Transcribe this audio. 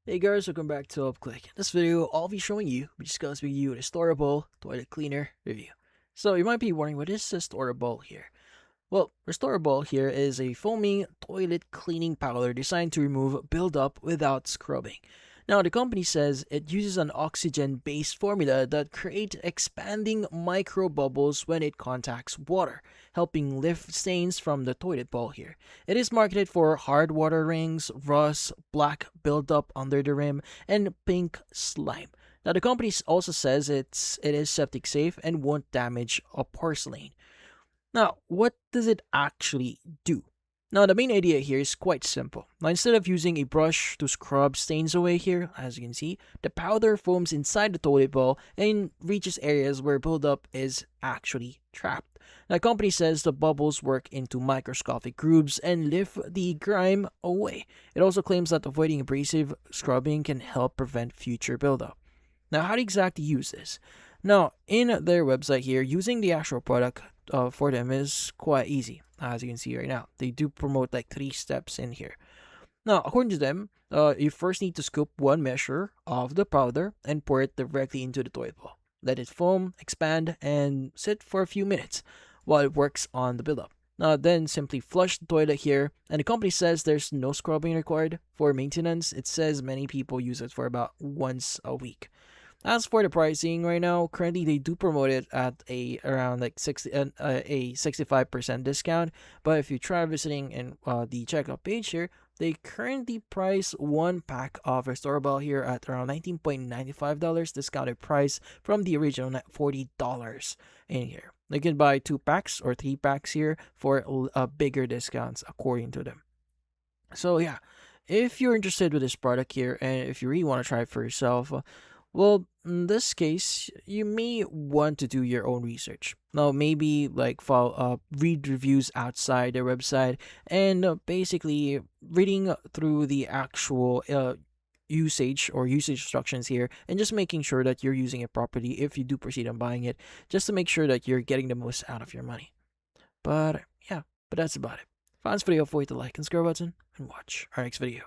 Hey guys, welcome back to UpClick. In this video, I'll be showing you, discussing with you, RestoraBowl Toilet Cleaner review. So you might be wondering, what is RestoraBowl here? Well, RestoraBowl here is a foaming toilet cleaning powder designed to remove buildup without scrubbing. Now, the company says it uses an oxygen-based formula that creates expanding micro bubbles when it contacts water, helping lift stains from the toilet bowl here. It is marketed for hard water rings, rust, black buildup under the rim, and pink slime. Now, the company also says it is septic safe and won't damage a porcelain. Now, what does it actually do? Now, the main idea here is quite simple. Now, instead of using a brush to scrub stains away here, as you can see, the powder foams inside the toilet bowl and reaches areas where buildup is actually trapped. Now, the company says the bubbles work into microscopic grooves and lift the grime away. It also claims that avoiding abrasive scrubbing can help prevent future buildup. Now, how to exactly use this? Now, in their website here, using the actual product for them is quite easy, as you can see right now. They do promote like 3 steps in here. Now, according to them, you first need to scoop one measure of the powder and pour it directly into the toilet bowl. Let it foam, expand, and sit for a few minutes while it works on the buildup. Now, then simply flush the toilet here, and the company says there's no scrubbing required for maintenance. It says many people use it for about once a week. As for the pricing right now, currently they do promote it at a around like 65% discount. But if you try visiting in the checkout page here, they currently price one pack of RestoraBowl here at around $19.95 discounted price from the original $40 in here. You can buy 2 packs or 3 packs here for bigger discounts according to them. So yeah, if you're interested with this product here and if you really want to try it for yourself, well, in this case, you may want to do your own research. Now, maybe like read reviews outside their website, and basically reading through the actual usage or usage instructions here, and just making sure that you're using it properly if you do proceed on buying it, just to make sure that you're getting the most out of your money. But yeah, that's about it. If you found this video, feel free to like and subscribe button and watch our next video.